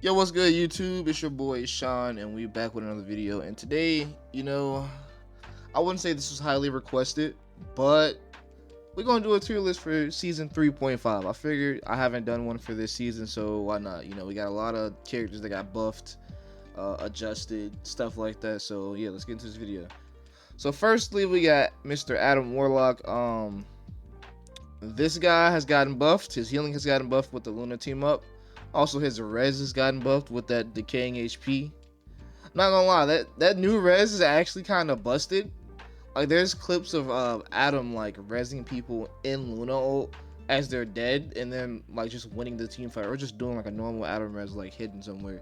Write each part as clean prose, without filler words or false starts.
Yo, what's good, YouTube? It's your boy Sean, and we back with another video. And today, I wouldn't say this was highly requested, but we're gonna do a tier list for season 3.5. I figured I haven't done one for this season, so why not? We got a lot of characters that got buffed, adjusted, stuff like that. So yeah, let's get into this video. So firstly, we got Mr. Adam Warlock. This guy has gotten buffed. His healing has gotten buffed with the Luna team up. Also, his res has gotten buffed with that decaying HP. Not gonna lie, that new res is actually kind of busted. Like, there's clips of Adam like resing people in Luna ult as they're dead, and then like just winning the team fight, or just doing like a normal Adam res like hidden somewhere.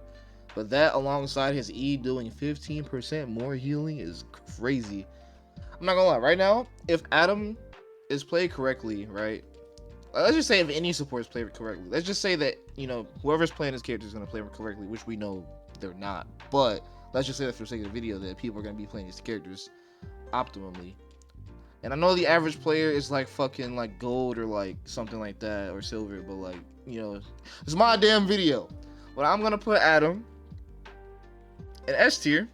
But that alongside his E doing 15% more healing is crazy. I'm not gonna lie, right now, if Adam is played correctly, right? Let's just say if any supports play correctly. Let's just say that, whoever's playing this character is going to play correctly, which we know they're not. But let's just say that for the sake of the video, that people are going to be playing these characters optimally. And I know the average player is like fucking like gold or like something like that, or silver, but like, it's my damn video. But I'm going to put Adam in S tier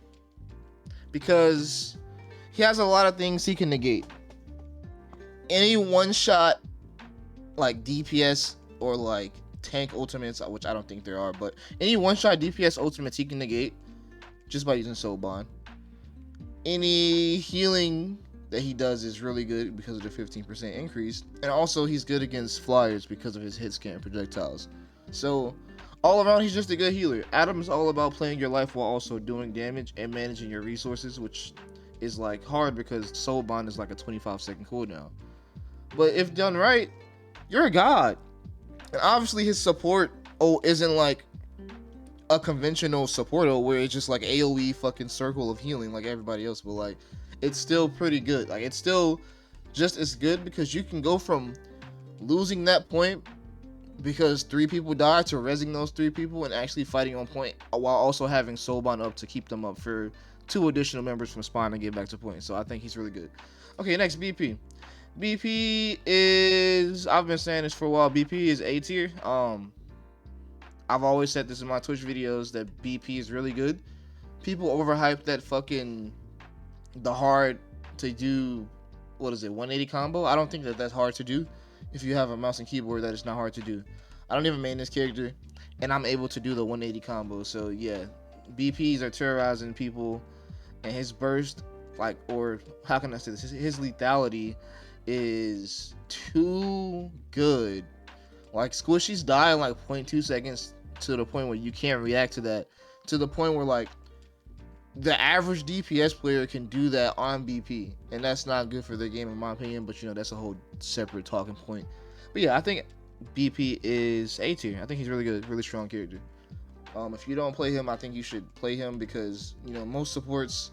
because he has a lot of things he can negate. Any one shot like DPS or like tank ultimates, which I don't think there are, but any one-shot DPS ultimates he can negate just by using Soul Bond. Any healing that he does is really good because of the 15% increase, and also he's good against flyers because of his hit scan projectiles. So all around, he's just a good healer. Adam's all about playing your life while also doing damage and managing your resources, which is like hard because Soul Bond is like a 25-second cooldown. But if done right, you're a god. And obviously his support isn't like a conventional support where it's just like AoE fucking circle of healing like everybody else, but like it's still pretty good. Like, it's still just as good because you can go from losing that point because 3 people died to resing those 3 people and actually fighting on point while also having Soulbond up to keep them up for 2 additional members from spawn and get back to point. So I think he's really good. Okay, next, BP. BP is, I've been saying this for a while, BP is A tier. I've always said this in my Twitch videos that BP is really good. People overhype that fucking the hard to do, what is it, 180 combo? I don't think that that's hard to do. If you have a mouse and keyboard, that is not hard to do. I don't even main this character, and I'm able to do the 180 combo. So yeah, BPs are terrorizing people, and his burst, like, or how can I say this? His lethality is too good. Like, squishies die in like 0.2 seconds to the point where you can't react to that. To the point where like the average DPS player can do that on BP, and that's not good for the game in my opinion. But that's a whole separate talking point. But yeah, I think BP is A tier. I think he's really good, really strong character. If you don't play him, I think you should play him because most supports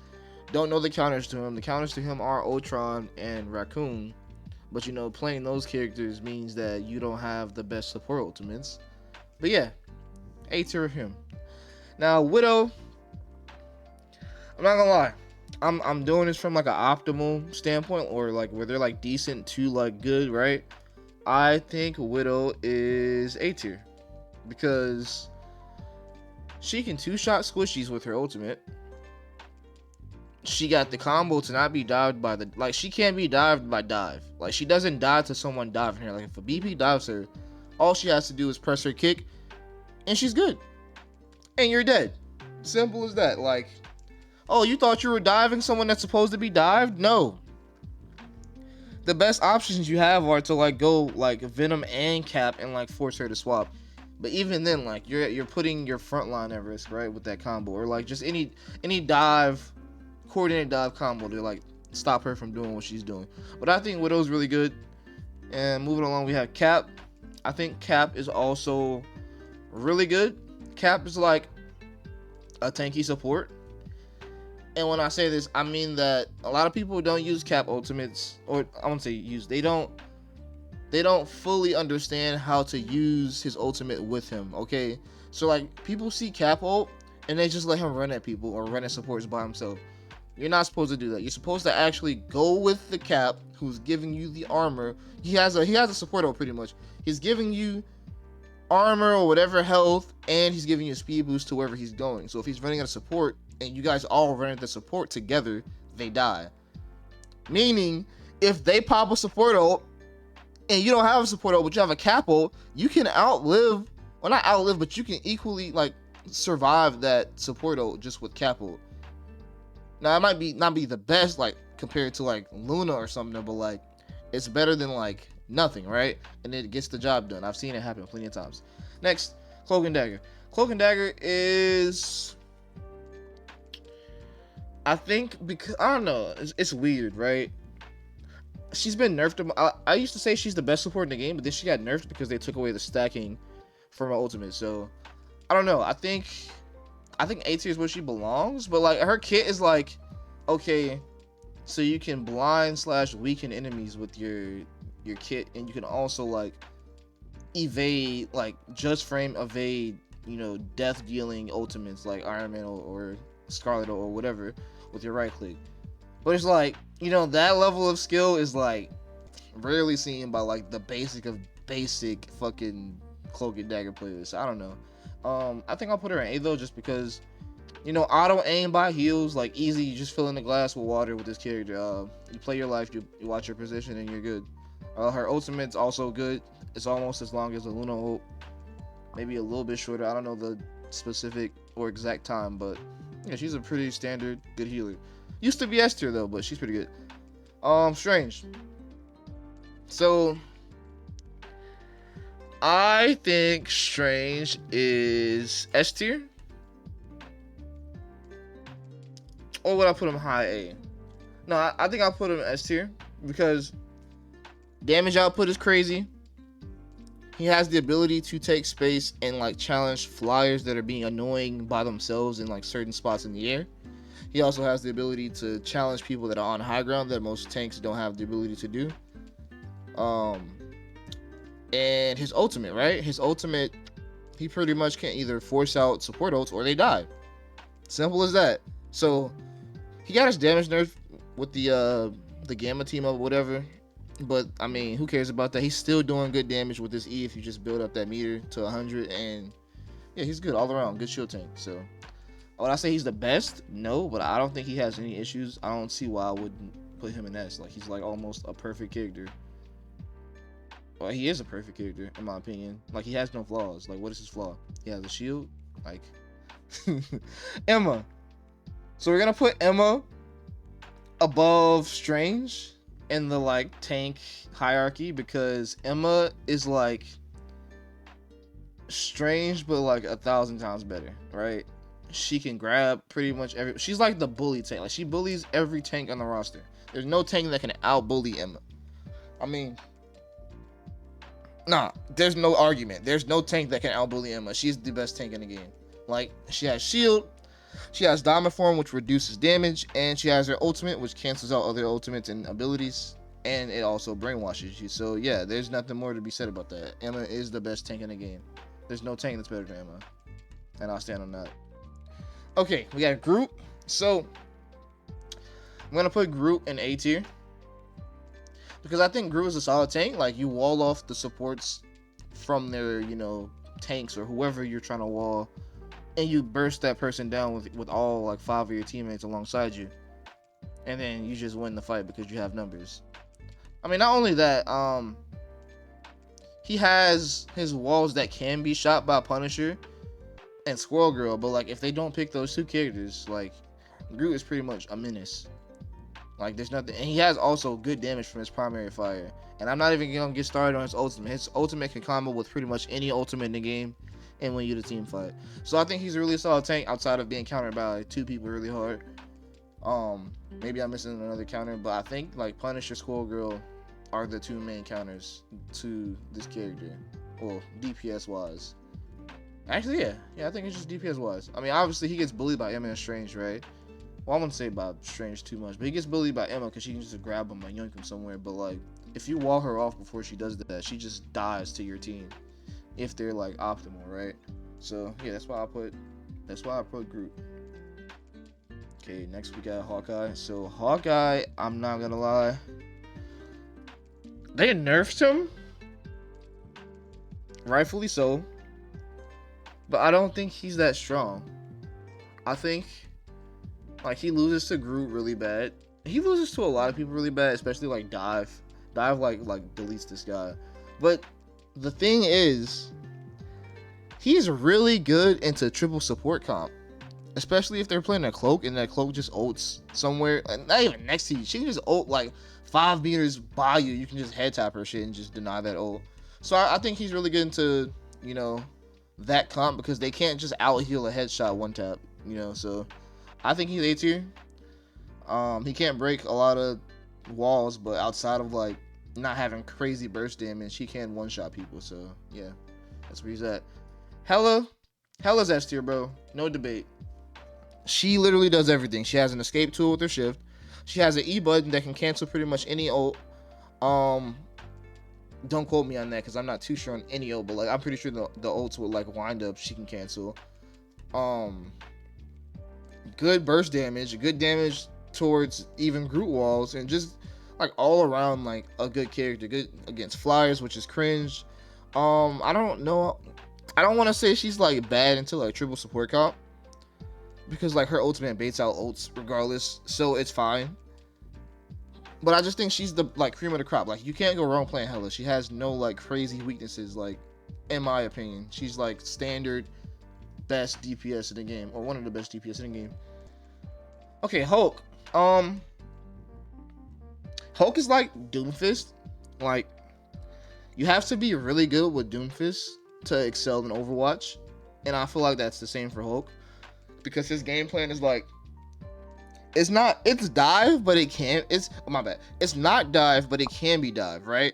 don't know the counters to him. The counters to him are Ultron and Raccoon, but playing those characters means that you don't have the best support ultimates. But yeah, A tier of him. Now Widow, I'm not gonna lie, I'm doing this from like an optimal standpoint, or like where they're like decent to like good, right? I think Widow is A tier because she can 2-shot squishies with her ultimate. She got the combo to not be dived by the, like, she can't be dived by dive. Like, she doesn't dive to someone diving her. Like, if a BP dives her, all she has to do is press her kick and she's good, and you're dead. Simple as that. Like, oh, you thought you were diving someone that's supposed to be dived? No. The best options you have are to like go like Venom and Cap and like force her to swap. But even then, like, you're putting your front line at risk, right, with that combo, or like just any dive, coordinated dive combo to like stop her from doing what she's doing. But I think Widow's really good. And moving along, we have Cap. I think Cap is also really good. Cap is like a tanky support. And when I say this, I mean that a lot of people don't use Cap ultimates, or I won't say use, they don't fully understand how to use his ultimate with him, okay? So like, people see Cap ult and they just let him run at people or run at supports by himself. You're not supposed to do that. You're supposed to actually go with the Cap who's giving you the armor. He has a support ult pretty much. He's giving you armor or whatever health, and he's giving you a speed boost to wherever he's going. So if he's running at a support and you guys all run at the support together, they die. Meaning, if they pop a support ult and you don't have a support ult but you have a cap ult, you can outlive, well not outlive, but you can equally like survive that support ult just with cap ult. Now it might be not be the best like compared to like Luna or something, but like it's better than like nothing, right? And it gets the job done. I've seen it happen plenty of times. Next, Cloak and Dagger. Cloak and Dagger is, I think, because I don't know, it's weird, right? She's been nerfed. I used to say she's the best support in the game, but then she got nerfed because they took away the stacking from her ultimate. So I don't know. I think A tier is where she belongs, but like her kit is like, okay, so you can blind / weaken enemies with your kit, and you can also like evade, like just frame evade, you know, death dealing ultimates like Iron Man or Scarlet or whatever with your right click. But it's like, you know, that level of skill is like rarely seen by like the basic of basic fucking Cloak and Dagger players. I don't know. I think I'll put her in A though, just because, you know, auto aim by heals, like easy. You just fill in the glass with water with this character. You play your life, you watch your position, and you're good. Her ultimate's also good. It's almost as long as the Luna ult, maybe a little bit shorter. I don't know the specific or exact time, but yeah, she's a pretty standard good healer. Used to be S tier though, but she's pretty good. Strange. So I think Strange is S tier. Or would I put him high A? No, I think I'll put him S tier because damage output is crazy. He has the ability to take space and like challenge flyers that are being annoying by themselves in like certain spots in the air. He also has the ability to challenge people that are on high ground that most tanks don't have the ability to do. And his ultimate, right? His ultimate, he pretty much can either force out support ults or they die. Simple as that. So he got his damage nerf with the Gamma team up, whatever. But I mean, who cares about that? He's still doing good damage with this E if you just build up that meter to 100, and yeah, he's good all around, good shield tank. So would I say he's the best? No, but I don't think he has any issues. I don't see why I wouldn't put him in S. Like, he's like almost a perfect character. Well, he is a perfect character in my opinion. Like, he has no flaws. Like, what is his flaw? He has a shield. Like Emma. So we're gonna put Emma above Strange in the like tank hierarchy because Emma is like Strange but like 1,000 times better, right? She can grab pretty much every, she's like the bully tank. Like, she bullies every tank on the roster. There's no tank that can out bully Emma. I mean, nah, there's no argument. There's no tank that can out bully Emma. She's the best tank in the game. Like, she has shield, she has diamond form, which reduces damage, and she has her ultimate, which cancels out other ultimates and abilities, and it also brainwashes you. So yeah, there's nothing more to be said about that. Emma is the best tank in the game. There's no tank that's better than Emma, and I'll stand on that. Okay, we got Groot. So I'm gonna put Groot in A tier because I think Groot is a solid tank. Like, you wall off the supports from their, you know, tanks or whoever you're trying to wall, and you burst that person down with all like 5 of your teammates alongside you, and then you just win the fight because you have numbers. I mean, not only that, he has his walls that can be shot by Punisher and Squirrel Girl, but like, if they don't pick those two characters, like, Groot is pretty much a menace. Like, there's nothing, and he has also good damage from his primary fire. And I'm not even gonna get started on his ultimate. His ultimate can combo with pretty much any ultimate in the game and win you the team fight. So I think he's a really solid tank outside of being countered by like 2 people really hard. Maybe I'm missing another counter, but I think like Punisher, Squirrel Girl are the 2 main counters to this character. Well, DPS wise. Actually, yeah, I think it's just DPS wise. I mean, obviously he gets bullied by Emma and Strange, right? Well, I wouldn't say by Strange too much, but he gets bullied by Emma because she can just grab him and yoink him somewhere. But like, if you wall her off before she does that, she just dies to your team if they're like optimal, right? So yeah, that's why I put Groot. Okay, next we got Hawkeye. So Hawkeye, I'm not gonna lie, they nerfed him, rightfully so. but I don't think he's that strong. I think like he loses to Groot really bad. He loses to a lot of people really bad, especially like Dive. Dive like deletes this guy. But the thing is, he's really good into triple support comp. Especially if they're playing a cloak and that cloak just ults somewhere, not even next to you. She can just ult like 5 meters by you. You can just head tap her shit and just deny that ult. So I think he's really good into, you know, that comp because they can't just out heal a headshot one tap, you know. So I think he's A tier. He can't break a lot of walls, but outside of like not having crazy burst damage, he can one shot people. So yeah, that's where he's at. Hella's S tier, bro. No debate. She literally does everything. She has an escape tool with her shift. She has an E button that can cancel pretty much any ult. Don't quote me on that because I'm not too sure on any ult, but like I'm pretty sure the ults with like wind up she can cancel. Good burst damage, good damage towards even Groot walls, and just like all around like a good character. Good against flyers, which is cringe. I don't know. I don't want to say she's like bad until like triple support comp, because like her ultimate baits out ults regardless, so it's fine. But I just think she's the like cream of the crop. Like you can't go wrong playing Hella. She has no like crazy weaknesses. Like in my opinion, she's like standard best DPS in the game, or one of the best DPS in the game. Okay, Hulk. Hulk is like Doomfist. Like you have to be really good with Doomfist to excel in Overwatch, and I feel like that's the same for Hulk. Because his game plan is like, it's dive, but it can't. It's my bad. It's not dive, but it can be dive, right?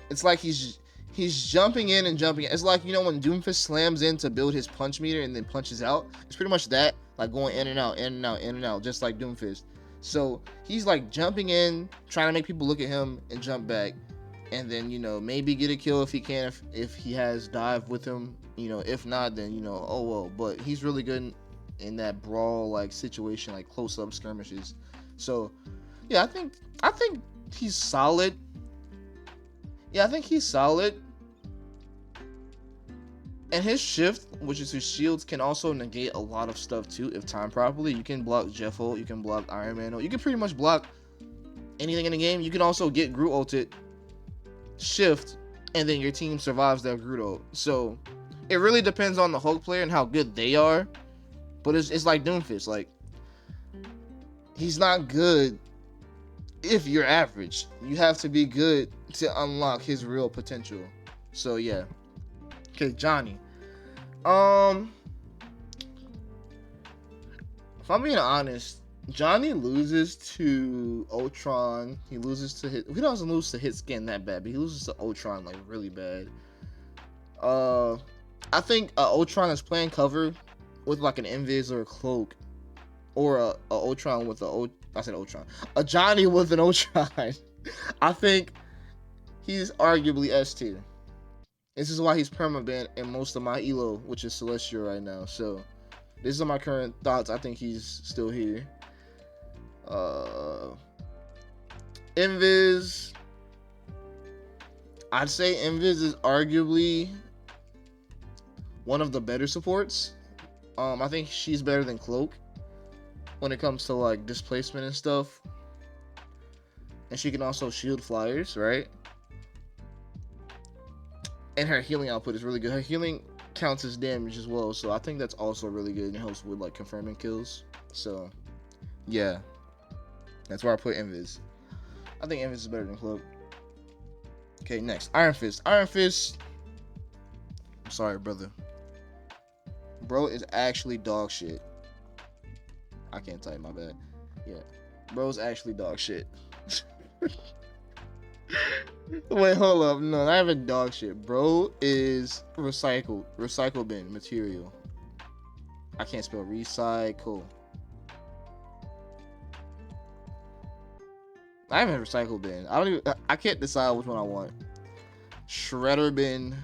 It's like he's jumping in and jumping. It's like, you know, when Doomfist slams in to build his punch meter and then punches out. It's pretty much that, like going in and out, in and out, in and out, just like Doomfist. So he's like jumping in, trying to make people look at him and jump back, and then, you know, maybe get a kill if he can, if he has dive with him. You know, if not, then, you know, oh well. But he's really good in that brawl like situation, like close up skirmishes. So yeah, I think he's solid. Yeah, I think he's solid. And his shift, which is his shields, can also negate a lot of stuff too if timed properly. You can block Jeff ult, you can block Iron Man ult, you can pretty much block anything in the game. You can also get Groot ulted, shift, and then your team survives that Groot ult. So it really depends on the Hulk player and how good they are. But it's like Doomfist. Like, he's not good if you're average. You have to be good to unlock his real potential. So yeah. Okay, Johnny. If I'm being honest, Johnny loses to Ultron. He loses to Hit. He doesn't lose to Hit Skin that bad, but he loses to Ultron like really bad. I think Ultron is playing cover with like an Invis or a cloak, or a Ultron with a Johnny with an Ultron. I think he's arguably S tier. This is why he's permaban in most of my elo, which is Celestial right now. So these are my current thoughts. I think he's still here. Invis, I'd say Invis is arguably one of the better supports. I think she's better than Cloak when it comes to like displacement and stuff. And she can also shield flyers, right? And her healing output is really good. Her healing counts as damage as well, so I think that's also really good and helps with like confirming kills. So yeah, that's where I put Invis. I think Invis is better than Cloak. Okay, next, Iron Fist. Iron Fist, I'm sorry, brother. Bro is actually dog shit. I can't type, my bad. Yeah, bro's actually dog shit. Wait, hold up. No, not even dog shit. Bro is recycle bin material. I can't spell recycle. I haven't recycle bin. I can't decide which one I want. Shredder bin.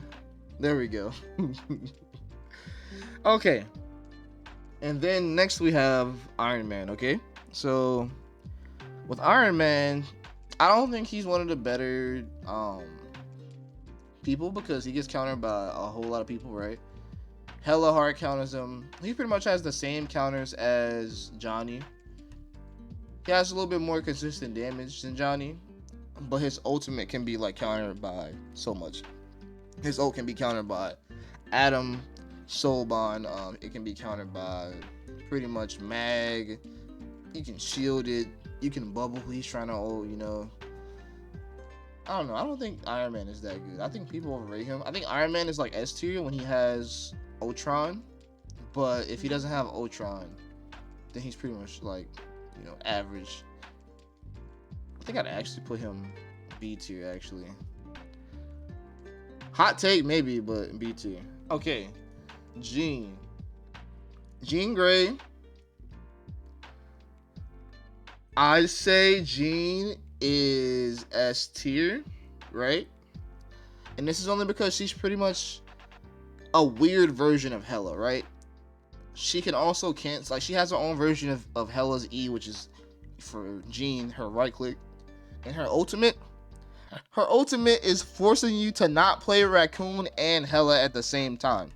There we go. Okay. And then next we have Iron Man, okay? So with Iron Man, I don't think he's one of the better people because he gets countered by a whole lot of people, right? Hella hard counters him. He pretty much has the same counters as Johnny. He has a little bit more consistent damage than Johnny, but his ultimate can be like countered by so much. His ult can be countered by Adam, Soulbond. It can be countered by pretty much Mag. You can shield it. You can bubble who he's trying to ult, you know. I don't know. I don't think Iron Man is that good. I think people overrate him. I think Iron Man is like S tier when he has Ultron. But if he doesn't have Ultron, then he's pretty much like, you know, average. I think I'd actually put him B tier, actually. Hot take, maybe, but B tier. Okay. Jean Grey. I'd say Jean is S tier, right? And this is only because she's pretty much a weird version of Hela, right? She can also cancel, like, she has her own version of Hela's E, which is for Jean, her right click. And her ultimate is forcing you to not play Raccoon and Hela at the same time.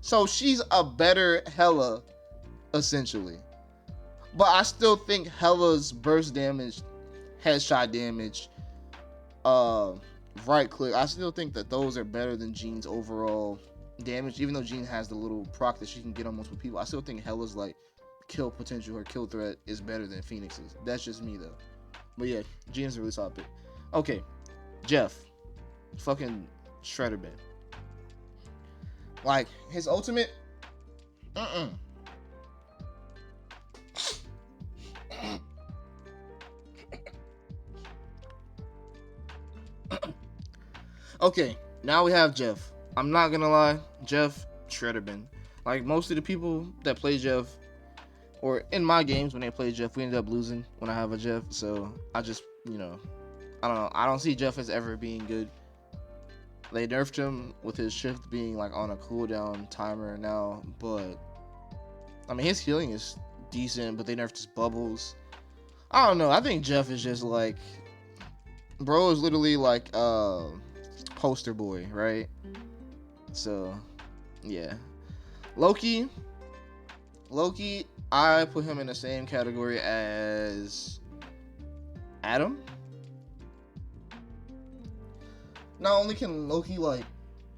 So she's a better Hela, essentially. But I still think Hela's burst damage, headshot damage, right click, I still think that those are better than Jean's overall damage. Even though Jean has the little proc that she can get on multiple people, I still think Hela's like kill potential or kill threat is better than Phoenix's. That's just me though. But yeah, Jean's a really solid pick. Okay, Jeff, fucking Shredder Man. Like his ultimate, Okay, now we have Jeff. I'm not gonna lie, Jeff, Shredderman. Like most of the people that play Jeff, or in my games when they play Jeff, we end up losing when I have a Jeff. So I just, you know, I don't know. I don't see Jeff as ever being good. They nerfed him with his shift being like on a cooldown timer now, but I mean his healing is decent, but they nerfed his bubbles. I don't know. I think Jeff is just like, bro is literally like poster boy, right? So yeah. Loki, I put him in the same category as Adam. Not only can Loki like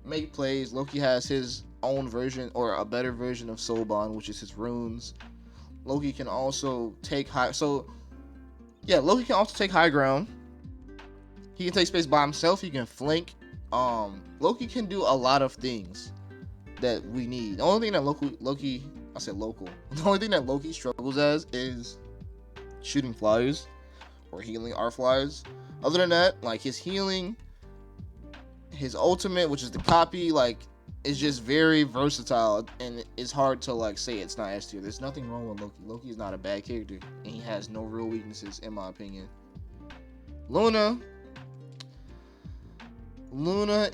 make plays, Loki has his own version or a better version of Soulbond, which is his runes. Loki can also take Loki can also take high ground. He can take space by himself. He can flank. Loki can do a lot of things that we need. The only thing that Loki struggles as is shooting flyers or healing our flyers. Other than that, like his healing, his ultimate, which is the copy, like is just very versatile, and it's hard to like say it's not S tier. There's nothing wrong with Loki. Loki is not a bad character, and he has no real weaknesses in my opinion. Luna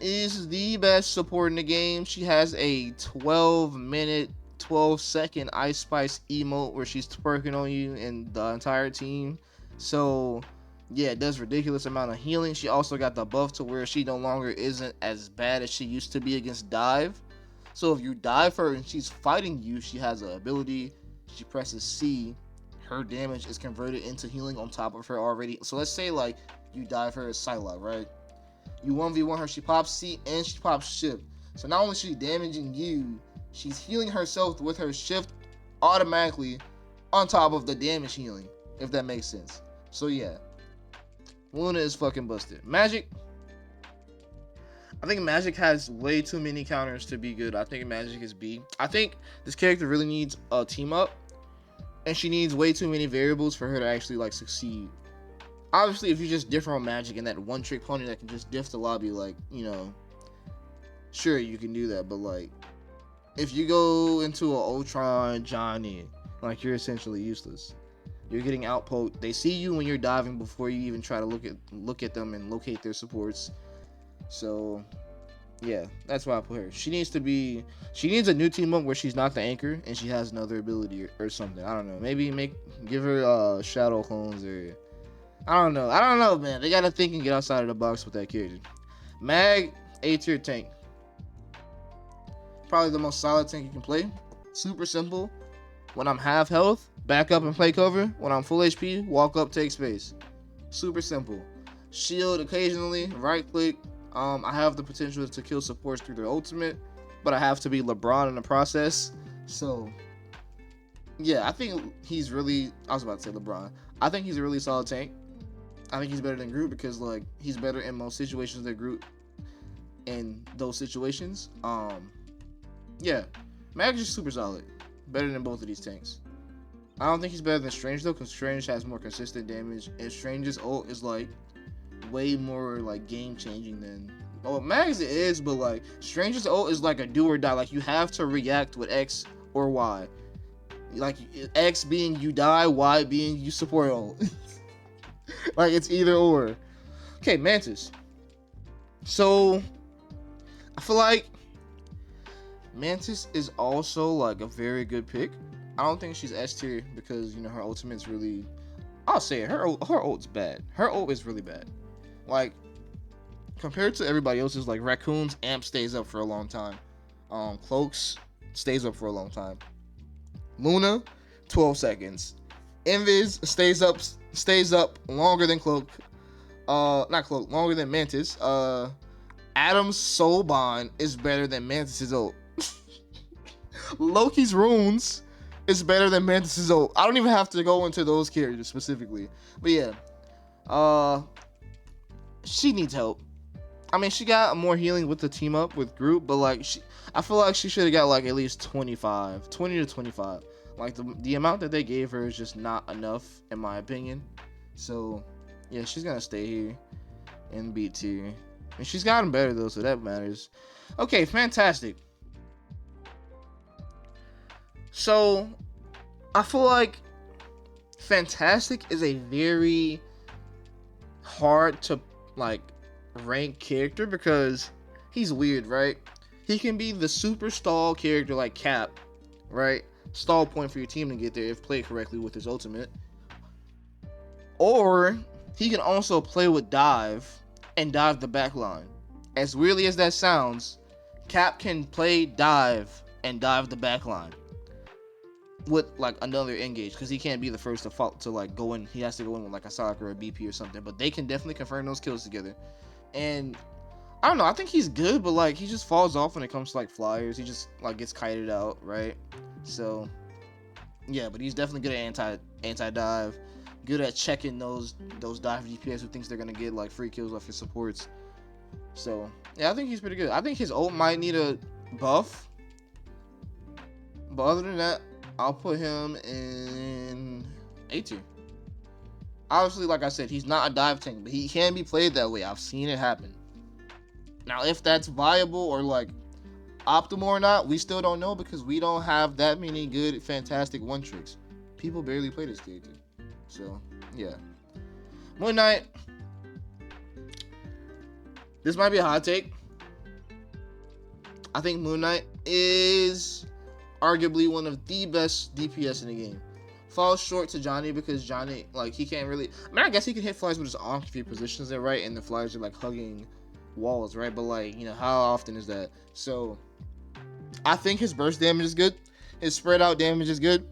is the best support in the game. She has a 12-minute, 12-second Ice Spice emote where she's twerking on you and the entire team. So yeah, it does ridiculous amount of healing. She also got the buff to where she no longer isn't as bad as she used to be against dive. So if you dive her and she's fighting you, she has an ability. She presses C, her damage is converted into healing on top of her already. So let's say like you dive her as Psylocke, right? You 1v1 her, she pops C and she pops shift. So not only is she damaging you, she's healing herself with her shift automatically on top of the damage healing, if that makes sense. So yeah, Luna is fucking busted. Magic, I think Magic has way too many counters to be good. I think Magic is B. I think this character really needs a team up, and she needs way too many variables for her to actually like succeed. Obviously, if you're just different on Magic and that one trick pony that can just diff the lobby, like, you know, sure, you can do that. But like, if you go into an Ultron Johnny, like, you're essentially useless. You're getting outpoked. They see you when you're diving before you even try to look at them and locate their supports. So yeah, that's why I put her. She needs a new team up where she's not the anchor and she has another ability or something. I don't know. Maybe give her shadow clones, or I don't know, man. They gotta think and get outside of the box with that character. Mag, A tier tank. Probably the most solid tank you can play. Super simple. When I'm half health, back up and play cover. When I'm full HP, walk up, take space. Super simple. Shield occasionally, right click. I have the potential to kill supports through their ultimate, but I have to be LeBron in the process. So, yeah, I think he's really. I was about to say LeBron. I think he's a really solid tank. I think he's better than Groot because like he's better in most situations than Groot in those situations. Yeah, Mag's just super solid. Better than both of these tanks. I don't think he's better than Strange though, because Strange has more consistent damage, and Strange's ult is like way more like game changing than. Oh, Mag's it is, but like Strange's ult is like a do or die. Like you have to react with X or Y. Like X being you die, Y being you support ult. Like it's either or. Okay, Mantis. So I feel like Mantis is also like a very good pick. I don't think she's S tier because you know her ultimate's really. I'll say it. Her ult's bad. Her ult is really bad. Like compared to everybody else's, like Raccoon's amp stays up for a long time. Cloak's stays up for a long time. Luna, 12 seconds. Invis stays up longer than Cloak. Not Cloak, longer than Mantis. Adam's Soul Bond is better than Mantis' ult. Loki's runes is better than Mantis' ult. I don't even have to go into those characters specifically. But yeah. She needs help. I mean, she got more healing with the team up with Groot, but like I feel like she should have got like at least 20 to 25. Like the amount that they gave her is just not enough in my opinion. So yeah, she's gonna stay here in B tier. And she's gotten better though, so that matters. Okay, fantastic. So I feel like Fantastic is a very hard to like rank character because he's weird, right? He can be the super stall character like Cap, right? Stall point for your team to get there if played correctly with his ultimate. Or he can also play with dive and dive the backline. As weirdly as that sounds, Cap can play dive and dive the backline with like another engage because he can't be the first to like go in. He has to go in with like a Sonic or a BP or something, but they can definitely confirm those kills together. And I don't know, I think he's good, but like he just falls off when it comes to like flyers. He just like gets kited out, right? So yeah, but he's definitely good at anti dive, good at checking those dive DPS who thinks they're gonna get like free kills off his supports. So yeah, I think he's pretty good. I think his ult might need a buff, but other than that, I'll put him in A tier. Obviously, like I said, he's not a dive tank, but he can be played that way. I've seen it happen. Now, if that's viable or like optimal or not, we still don't know because we don't have that many good, fantastic one tricks. People barely play this character. So, yeah. Moon Knight. This might be a hot take. I think Moon Knight is arguably one of the best DPS in the game. Falls short to Johnny because Johnny, like, he can't really. I mean, I guess he can hit flies with his arm if he positions it right, and the flies are like hugging walls, right? But like, you know, how often is that? So, I think his burst damage is good. His spread out damage is good.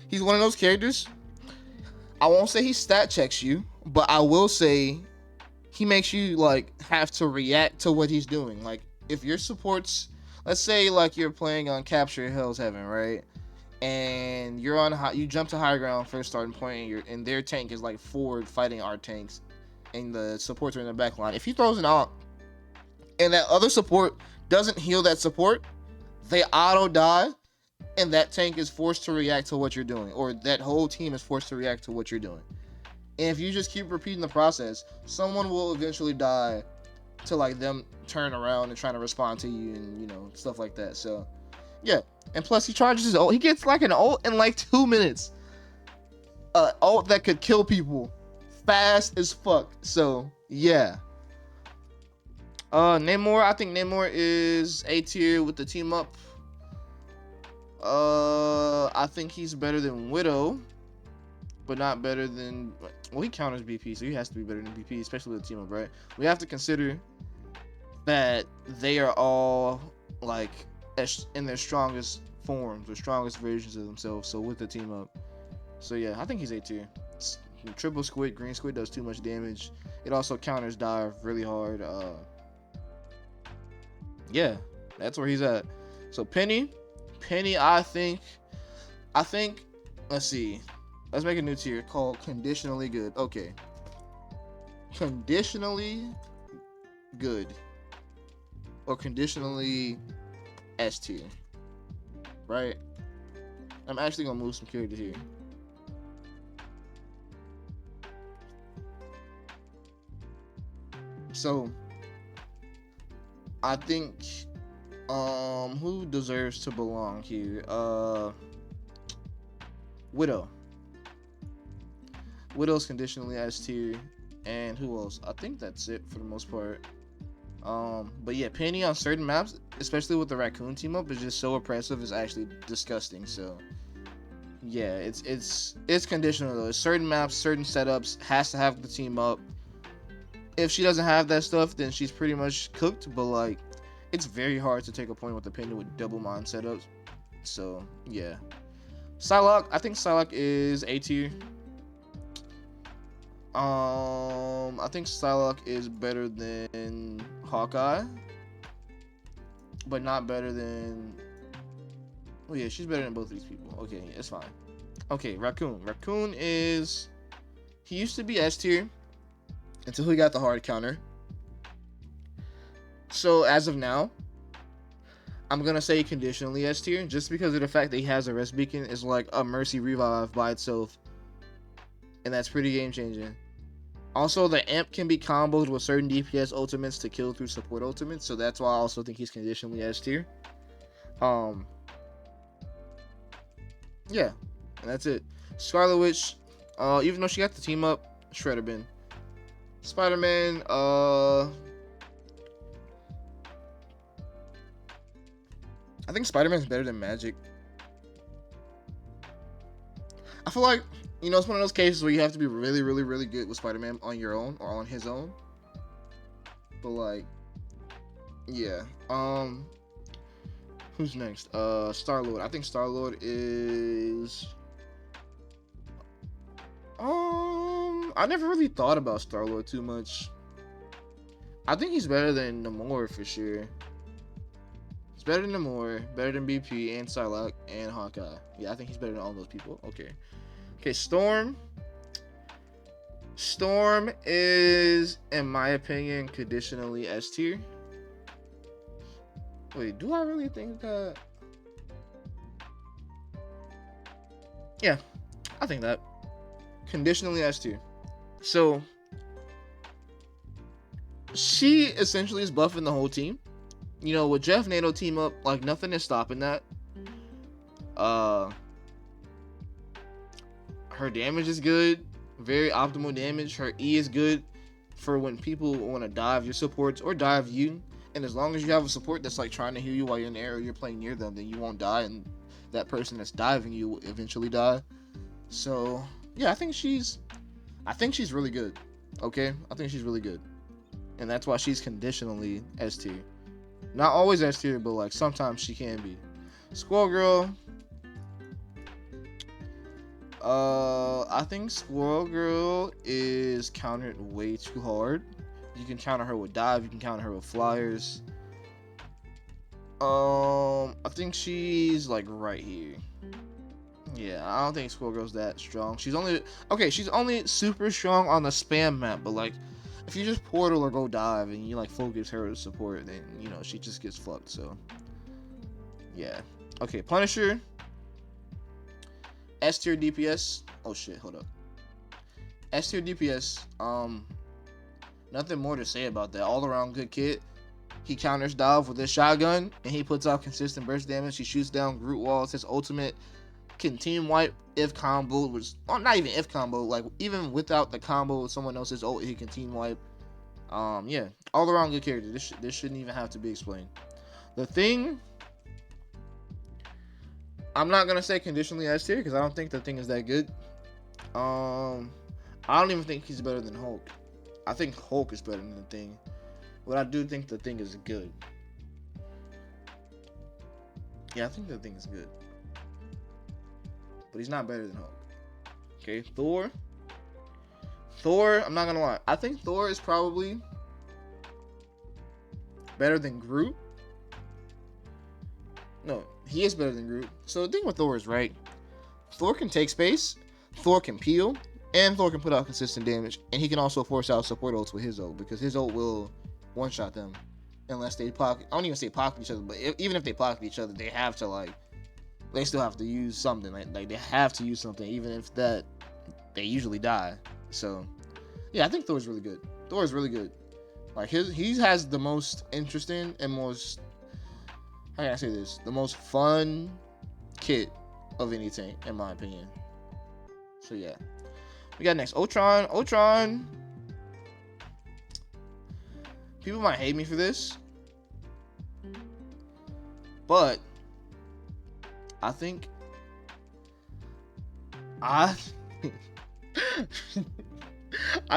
He's one of those characters. I won't say he stat checks you, but I will say he makes you like have to react to what he's doing. Like, if your supports, let's say like you're playing on Capture Hell's Heaven, right? And you're on you jump to high ground first starting point, and their tank is like forward fighting our tanks, and the supports are in the back line. If he throws an ult and that other support doesn't heal that support, they auto die, and that tank is forced to react to what you're doing, or that whole team is forced to react to what you're doing. And if you just keep repeating the process, someone will eventually die to like them turn around and trying to respond to you, and you know, stuff like that. So yeah. And plus, he charges his ult. He gets like an ult in like 2 minutes. Ult that could kill people fast as fuck. So, yeah. Namor. I think Namor is A tier with the team up. I think he's better than Widow, but not better than. Well, he counters BP, so he has to be better than BP, especially with the team up, right? We have to consider that they are all like in their strongest forms or strongest versions of themselves. So with the team up, so yeah, I think he's A tier. Triple squid, green squid does too much damage. It also counters dive really hard. Yeah, that's where he's at. So Penny, I think, let's see, let's make a new tier called conditionally good. Okay, conditionally good or conditionally S tier, right? I'm actually gonna move some characters here. So I think who deserves to belong here? Widow. Widow's conditionally S tier, and who else? I think that's it for the most part. But yeah, Penny on certain maps, especially with the raccoon team up, is just so oppressive. It's actually disgusting. So yeah, it's conditional though. Certain maps, certain setups has to have the team up. If she doesn't have that stuff, then she's pretty much cooked. But like, it's very hard to take a point with the Penny with double mine setups. So yeah, Psylocke. I think Psylocke is A tier. I think Psylocke is better than Hawkeye, but not better than. Oh yeah, she's better than both of these people. Okay, yeah, it's fine. Okay, Raccoon. Raccoon is. He used to be S tier until he got the hard counter. So as of now, I'm gonna say conditionally S tier, just because of the fact that he has a rest beacon is like a mercy revive by itself, and that's pretty game changing. Also, the Imp can be comboed with certain DPS ultimates to kill through support ultimates, so that's why I also think he's conditionally S tier. Yeah, and that's it. Scarlet Witch, even though she got the team up, Shredder bin. Spider-Man, I think Spider-Man's better than Magic. I feel like, it's one of those cases where you have to be really, really, really good with Spider-Man on your own or on his own. But like, yeah. Who's next? Star-Lord. I think Star-Lord is. I never really thought about Star-Lord too much. I think he's better than Namor for sure. He's better than Namor, better than BP and Psylocke and Hawkeye. Yeah, I think he's better than all those people. Okay, Storm. Storm is, in my opinion, conditionally S tier. Wait, do I really think that? Yeah, I think that. Conditionally S tier. So, she essentially is buffing the whole team. With Jeff NATO team up, like nothing is stopping that. Her damage is good, very optimal damage. Her E is good for when people want to dive your supports or dive you. And as long as you have a support that's like trying to heal you while you're in the air or you're playing near them, then you won't die, and that person that's diving you will eventually die. So yeah, I think she's really good. Okay, I think she's really good, and that's why she's conditionally S tier. Not always S tier, but like sometimes she can be. Squirrel Girl. I think Squirrel Girl is countered way too hard. You can counter her with dive. You can counter her with flyers. I think she's like right here. Yeah, I don't think Squirrel Girl's that strong. She's only super strong on the spam map, but like if you just portal or go dive and you like focus her as support, then she just gets fucked. So yeah. Okay, Punisher. S tier DPS. Oh shit, hold up. S tier DPS. Nothing more to say about that. All around good kid. He counters dive with his shotgun, and he puts out consistent burst damage. He shoots down Groot walls. His ultimate can team wipe if combo was, not even if combo, like even without the combo with someone else's ult, he can team wipe. Yeah, all around good character. This shouldn't even have to be explained. The Thing. I'm not gonna say conditionally S tier because I don't think the Thing is that good. I don't even think he's better than Hulk. I think Hulk is better than the Thing, but I do think the Thing is good. Yeah, I think that thing is good. But he's not better than Hulk. Okay, Thor. Thor, I'm not gonna lie. I think Thor is probably better than Groot. No, he is better than Groot. So the thing with Thor is, right, Thor can take space, Thor can peel, and Thor can put out consistent damage. And he can also force out support ults with his ult, because his ult will one-shot them. Unless they pocket, I don't even say pocket each other, but even if they pocket each other, they have to, like, they still have to use something. Like they have to use something, even if that they usually die. So yeah, I think Thor's really good. Thor is really good. Like he has the most interesting and most, how can I say this? The most fun kit of any tank, in my opinion. So yeah. We got next Ultron. Ultron. People might hate me for this, but I think I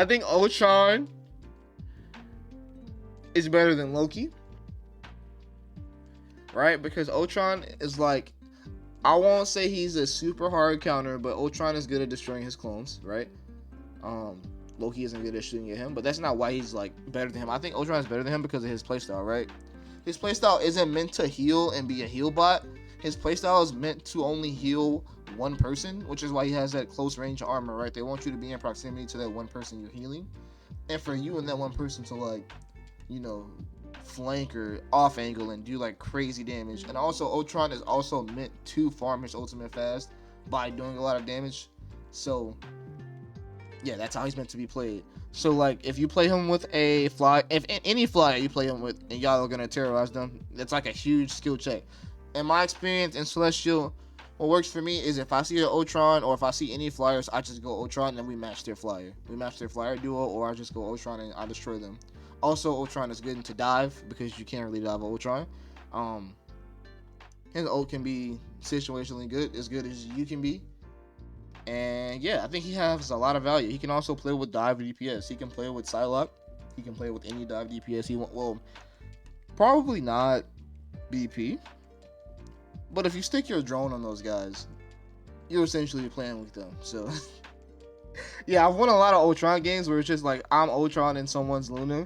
think Ultron is better than Loki, right? Because Ultron is like, I won't say he's a super hard counter, but Ultron is good at destroying his clones, right? Loki isn't good at shooting at him, but that's not why he's like better than him. I think Ultron is better than him because of his playstyle, right? His playstyle isn't meant to heal and be a heal bot. His playstyle is meant to only heal one person, which is why he has that close range armor, right? They want you to be in proximity to that one person you're healing, and for you and that one person to, like, you know, flank or off angle and do like crazy damage. And also Ultron is also meant to farm his ultimate fast by doing a lot of damage. So yeah, that's how he's meant to be played. So like, if you play him with a fly, if any flyer you play him with, and y'all are gonna terrorize them, that's like a huge skill check. In my experience in Celestial, what works for me is if I see an Ultron or if I see any flyers, I just go Ultron and we match their flyer. We match their flyer duo, or I just go Ultron and I destroy them. Also, Ultron is good into dive because you can't really dive Ultron. His ult can be situationally good, as good as you can be. And yeah, I think he has a lot of value. He can also play with dive DPS. He can play with Psylocke. He can play with any dive DPS he wants. Well, probably not BP. But if you stick your drone on those guys, you're essentially playing with them. So yeah, I've won a lot of Ultron games where it's just like I'm Ultron in someone's Luna,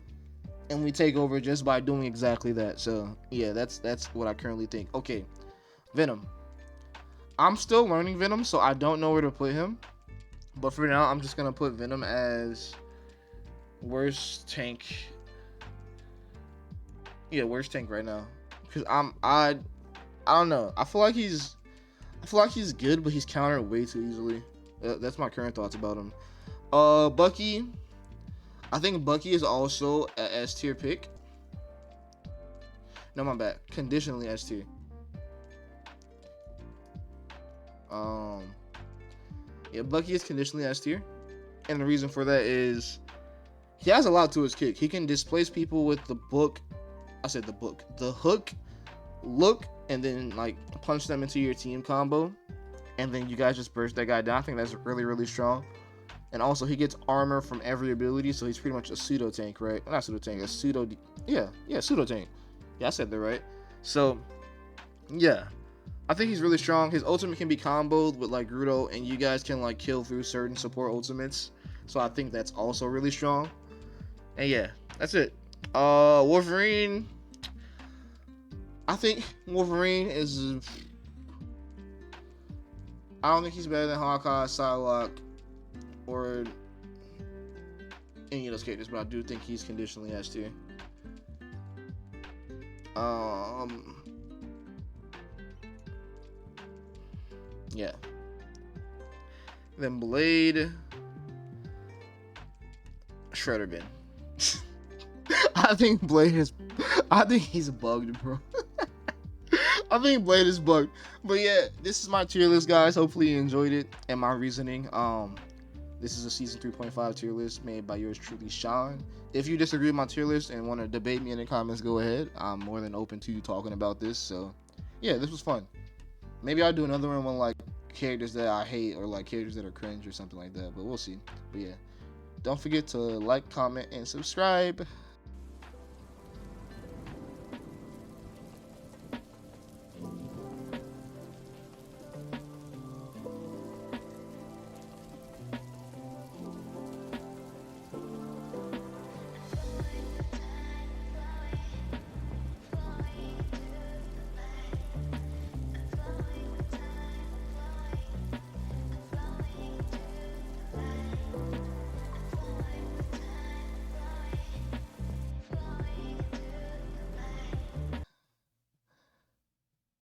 and we take over just by doing exactly that. So yeah, that's what I currently think. Okay, Venom. I'm still learning Venom, so I don't know where to put him. But for now, I'm just gonna put Venom as worst tank. Yeah, worst tank right now. Because I don't know. I feel like he's good, but he's countered way too easily. That's my current thoughts about him. Bucky. I think Bucky is also a S tier pick. No, my bad. Conditionally S tier. Yeah, Bucky is conditionally S tier, and the reason for that is he has a lot to his kick. He can displace people with the hook, look, and then like punch them into your team combo, and then you guys just burst that guy down. I think that's really, really strong. And also he gets armor from every ability, so he's pretty much a pseudo tank, right? Not pseudo tank, a pseudo. Yeah, pseudo tank. Yeah, I said that right. So yeah, I think he's really strong. His ultimate can be comboed with like Grudo, and you guys can like kill through certain support ultimates. So I think that's also really strong. And yeah, that's it. Wolverine. I think Wolverine is. I don't think he's better than Hawkeye, Psylocke, or any of those characters, but I do think he's conditionally S tier. Yeah. Then Blade, Shredder bin. I think he's bugged, bro. I think Blade is bugged. But yeah, this is my tier list, guys. Hopefully you enjoyed it and my reasoning. This is a season 3.5 tier list made by yours truly, Shawn. If you disagree with my tier list and want to debate me in the comments, go ahead. I'm more than open to you talking about this. So yeah, this was fun. Maybe I'll do another one like characters that I hate or like characters that are cringe or something like that. But we'll see. But yeah, don't forget to like, comment, and subscribe.